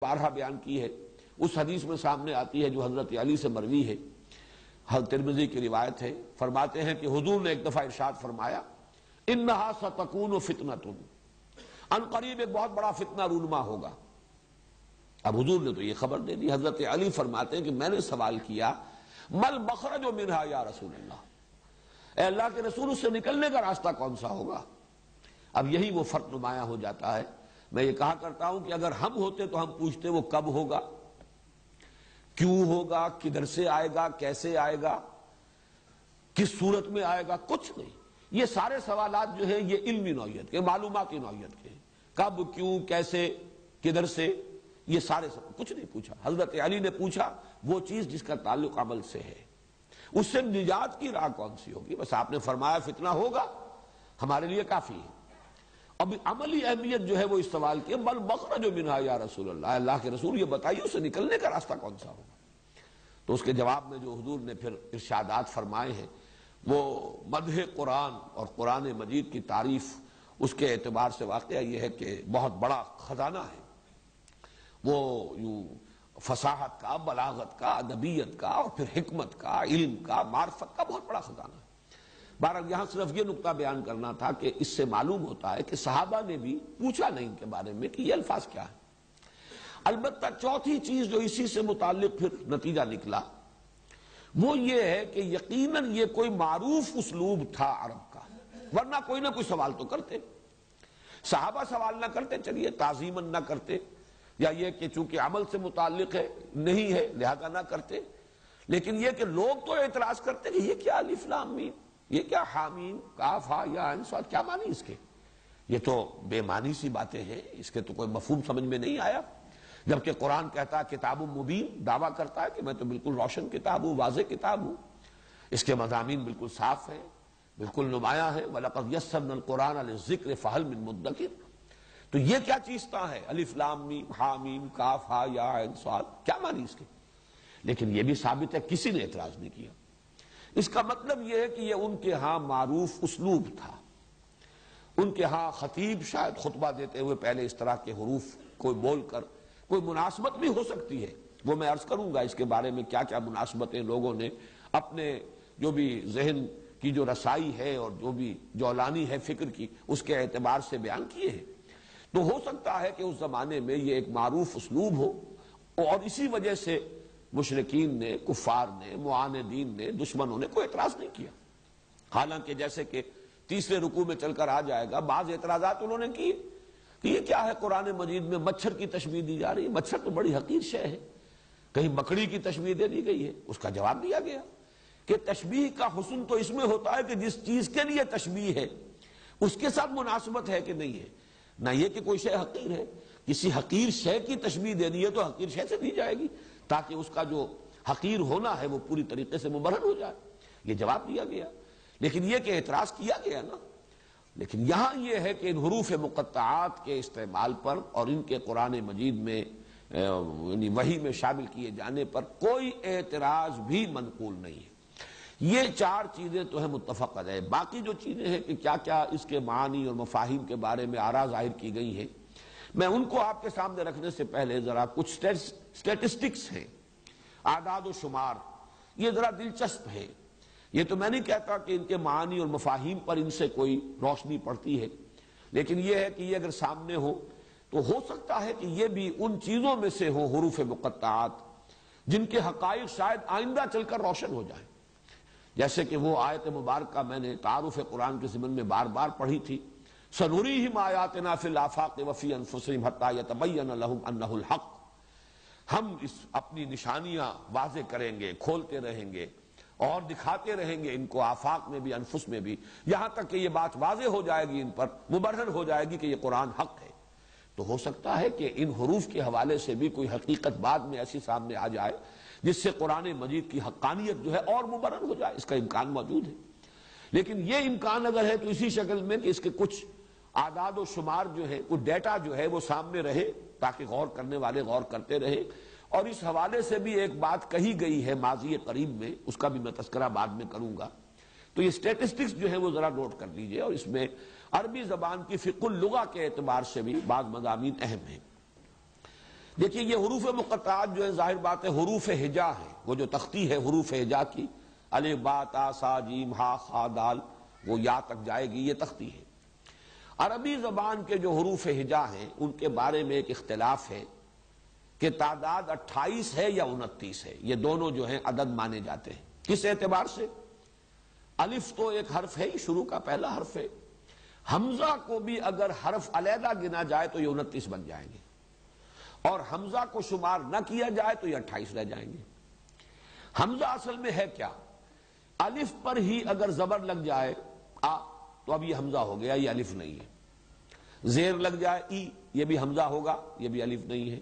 بارہا بیان کی ہے، اس حدیث میں سامنے آتی ہے جو حضرت علی سے مروی ہے، حضرت ترمذی کی روایت ہے، فرماتے ہیں کہ حضور نے ایک دفعہ ارشاد فرمایا انہا ستکون فتنۃ، ان قریب ایک بہت بڑا فتنہ رونما ہوگا۔ اب حضور نے تو یہ خبر دے دی۔ حضرت علی فرماتے ہیں کہ میں نے سوال کیا مل مخرج منہا یا رسول اللہ، اے اللہ کے رسول اس سے نکلنے کا راستہ کون سا ہوگا؟ اب یہی وہ فرق نمایاں ہو جاتا ہے۔ میں یہ کہا کرتا ہوں کہ اگر ہم ہوتے تو ہم پوچھتے وہ کب ہوگا، کیوں ہوگا، کدھر سے آئے گا، کیسے آئے گا، کس صورت میں آئے گا، کچھ نہیں۔ یہ سارے سوالات جو ہیں یہ علمی نوعیت کے، معلوماتی نوعیت کے، کب، کیوں، کیسے، کدھر سے، یہ سارے کچھ نہیں پوچھا۔ حضرت علی نے پوچھا وہ چیز جس کا تعلق عمل سے ہے، اس سے نجات کی راہ کون سی ہوگی؟ بس آپ نے فرمایا فتنہ ہوگا، ہمارے لیے کافی ہے۔ اب عملی اہمیت جو ہے وہ اس سوال کی بل مخرج منہا یا رسول اللہ، اللہ کے رسول یہ بتائیے اس سے نکلنے کا راستہ کون سا ہوگا؟ تو اس کے جواب میں جو حضور نے پھر ارشادات فرمائے ہیں وہ مدح قرآن اور قرآن مجید کی تعریف، اس کے اعتبار سے واقعہ یہ ہے کہ بہت بڑا خزانہ ہے، وہ یوں فصاحت کا، بلاغت کا، ادبیت کا، اور پھر حکمت کا، علم کا، معرفت کا بہت بڑا خزانہ ہے۔ بہرحال یہاں صرف یہ نقطہ بیان کرنا تھا کہ اس سے معلوم ہوتا ہے کہ صحابہ نے بھی پوچھا نہیں ان کے بارے میں کہ یہ الفاظ کیا ہے۔ البتہ چوتھی چیز جو اسی سے متعلق پھر نتیجہ نکلا وہ یہ ہے کہ یقیناً یہ کوئی معروف اسلوب تھا عرب کا، ورنہ کوئی نہ کوئی سوال تو کرتے۔ صحابہ سوال نہ کرتے، چلیے تعظیماً نہ کرتے، یا یہ کہ چونکہ عمل سے متعلق ہے نہیں ہے لہذا نہ کرتے، لیکن یہ کہ لوگ تو اعتراض کرتے کہ یہ کیا الف لام میم، یہ کیا حامیم کاف ہا یا عین صاد، کیا معنی اس کے؟ یہ تو بے معنی سی باتیں ہیں، اس کے تو کوئی مفہوم سمجھ میں نہیں آیا۔ جبکہ قرآن کہتا ہے کتاب مبین، دعویٰ کرتا ہے کہ میں تو بالکل روشن کتاب ہوں، واضح کتاب ہوں، اس کے مضامین بالکل صاف ہیں، بالکل نمایاں ہیں۔ وَلَقَدْ يَسَّرْنَا الْقُرْآنَ لِلذِّكْرِ فَهَلْ مِن مُدَّكِرٍ۔ تو یہ کیا چیز ہے الف لام میم حامیم کاف ہا یا عین صاد، کیا معنی اس کے؟ لیکن یہ بھی ثابت ہے کسی نے اعتراض نہیں کیا۔ اس کا مطلب یہ ہے کہ یہ ان کے ہاں معروف اسلوب تھا۔ ان کے ہاں خطیب شاید خطبہ دیتے ہوئے پہلے اس طرح کے حروف کوئی بول کر، کوئی مناسبت بھی ہو سکتی ہے، وہ میں عرض کروں گا اس کے بارے میں کیا کیا مناسبتیں لوگوں نے اپنے جو بھی ذہن کی جو رسائی ہے اور جو بھی جولانی ہے فکر کی، اس کے اعتبار سے بیان کیے ہیں۔ تو ہو سکتا ہے کہ اس زمانے میں یہ ایک معروف اسلوب ہو، اور اسی وجہ سے مشرکین نے، کفار نے، معاندین نے، دشمنوں نے کوئی اعتراض نہیں کیا۔ حالانکہ جیسے کہ تیسرے رکوع میں چل کر آ جائے گا، بعض اعتراضات انہوں نے کیے کہ یہ کیا ہے قرآن مجید میں مچھر کی تشبیہ دی جا رہی ہے، مچھر تو بڑی حقیر شے ہے، کہیں مکڑی کی تشبیہ دے دی گئی ہے۔ اس کا جواب دیا گیا کہ تشبیہ کا حسن تو اس میں ہوتا ہے کہ جس چیز کے لیے تشبیہ ہے اس کے ساتھ مناسبت ہے کہ نہیں ہے، نہ یہ کہ کوئی شے حقیر ہے۔ کسی حقیر شے کی تشبیہ دینی ہے تو حقیر شے سے دی جائے گی تاکہ اس کا جو حقیر ہونا ہے وہ پوری طریقے سے مبرہن ہو جائے، یہ جواب دیا گیا۔ لیکن یہ کہ اعتراض کیا گیا نا، لیکن یہاں یہ ہے کہ ان حروف مقطعات کے استعمال پر اور ان کے قرآن مجید میں یعنی وحی میں شامل کیے جانے پر کوئی اعتراض بھی منقول نہیں ہے۔ یہ چار چیزیں تو ہیں متفق علیہ۔ باقی جو چیزیں ہیں کہ کیا کیا اس کے معانی اور مفاہیم کے بارے میں آراء ظاہر کی گئی ہیں، میں ان کو آپ کے سامنے رکھنے سے پہلے ذرا کچھ سٹیٹسٹکس ہیں، اعداد و شمار، یہ ذرا دلچسپ ہے۔ یہ تو میں نہیں کہتا کہ ان کے معانی اور مفاہیم پر ان سے کوئی روشنی پڑتی ہے، لیکن یہ ہے کہ یہ اگر سامنے ہو تو ہو سکتا ہے کہ یہ بھی ان چیزوں میں سے ہو حروف مقطعات جن کے حقائق شاید آئندہ چل کر روشن ہو جائیں۔ جیسے کہ وہ آیت مبارکہ میں نے تعارف قرآن کے ضمن میں بار بار پڑھی تھی، سنریہم آیاتنا فی الآفاق وفی انفسہم حتی یتبین لہم انہ الحق، ہم اس اپنی نشانیاں واضح کریں گے، کھولتے رہیں گے اور دکھاتے رہیں گے ان کو آفاق میں بھی انفس میں بھی، یہاں تک کہ یہ بات واضح ہو جائے گی، ان پر مبرہن ہو جائے گی کہ یہ قرآن حق ہے۔ تو ہو سکتا ہے کہ ان حروف کے حوالے سے بھی کوئی حقیقت بعد میں ایسی سامنے آ جائے جس سے قرآن مجید کی حقانیت جو ہے اور مبرہن ہو جائے، اس کا امکان موجود ہے۔ لیکن یہ امکان اگر ہے تو اسی شکل میں کہ اس کے کچھ اعداد و شمار جو ہے، کچھ ڈیٹا جو ہے وہ سامنے رہے تاکہ غور کرنے والے غور کرتے رہے۔ اور اس حوالے سے بھی ایک بات کہی گئی ہے ماضی قریب میں، اس کا بھی میں تذکرہ بعد میں کروں گا۔ تو یہ سٹیٹسٹکس جو ہے وہ ذرا نوٹ کر لیجئے، اور اس میں عربی زبان کی فقہ اللغہ کے اعتبار سے بھی بعض مضامین اہم ہیں۔ دیکھیے یہ حروف مقطعات جو ہے ظاہر بات ہے حروف ہجا ہے، وہ جو تختی ہے حروف ہجا کی الف با تا سا جیم ہا خا دال وہ یا تک جائے گی، یہ تختی ہے۔ عربی زبان کے جو حروف ہجا ہیں ان کے بارے میں ایک اختلاف ہے کہ تعداد 28 ہے یا 29 ہے، یہ دونوں جو ہیں عدد مانے جاتے ہیں۔ کس اعتبار سے؟ الف تو ایک حرف ہے، شروع کا پہلا حرف ہے، حمزہ کو بھی اگر حرف علیحدہ گنا جائے تو یہ 29 بن جائیں گے، اور حمزہ کو شمار نہ کیا جائے تو یہ 28 رہ جائیں گے۔ حمزہ اصل میں ہے کیا؟ الف پر ہی اگر زبر لگ جائے آ تو اب یہ حمزہ ہو گیا، یہ الف نہیں ہے۔ زیر لگ جائے ای، یہ بھی حمزہ ہوگا، یہ بھی الف نہیں ہے۔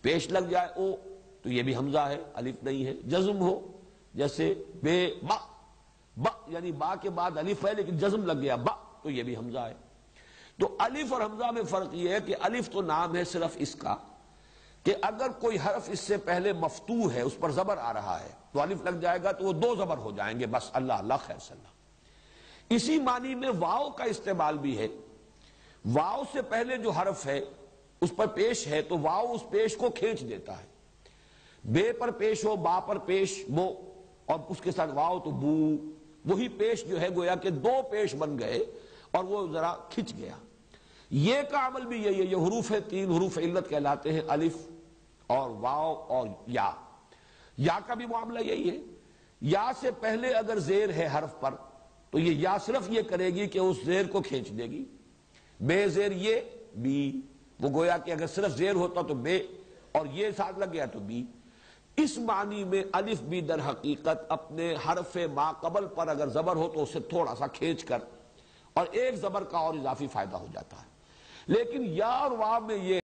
پیش لگ جائے او تو یہ بھی حمزہ ہے، الف نہیں ہے۔ جزم ہو جیسے بے با، با یعنی با کے بعد الف ہے لیکن جزم لگ گیا با تو یہ بھی حمزہ ہے۔ تو الف اور حمزہ میں فرق یہ ہے کہ الف تو نام ہے صرف اس کا کہ اگر کوئی حرف اس سے پہلے مفتوح ہے، اس پر زبر آ رہا ہے تو الف لگ جائے گا تو وہ 2 زبر ہو جائیں گے، بس اللہ اللہ خیر صلی اللہ۔ اسی معنی میں واو کا استعمال بھی ہے، واو سے پہلے جو حرف ہے اس پر پیش ہے تو واو اس پیش کو کھینچ دیتا ہے۔ بے پر پیش ہو، با پر پیش بو، اور اس کے ساتھ واو تو بو، وہی پیش جو ہے گویا کہ 2 پیش بن گئے اور وہ ذرا کھچ گیا۔ یہ کا عمل بھی یہی ہے، یہ حروف 3 حروف علت کہلاتے ہیں، الف اور واو اور یا۔ یا کا بھی معاملہ یہی ہے، یا سے پہلے اگر زیر ہے حرف پر تو یہ یا صرف یہ کرے گی کہ اس زیر کو کھینچ دے گی۔ بے زیر یہ بی، وہ گویا کہ اگر صرف زیر ہوتا تو بے اور یہ ساتھ لگ گیا تو بی۔ اس معنی میں الف بھی در حقیقت اپنے حرف ما قبل پر اگر زبر ہو تو اسے تھوڑا سا کھینچ کر اور ایک زبر کا اور اضافی فائدہ ہو جاتا ہے، لیکن یا اور واو میں یہ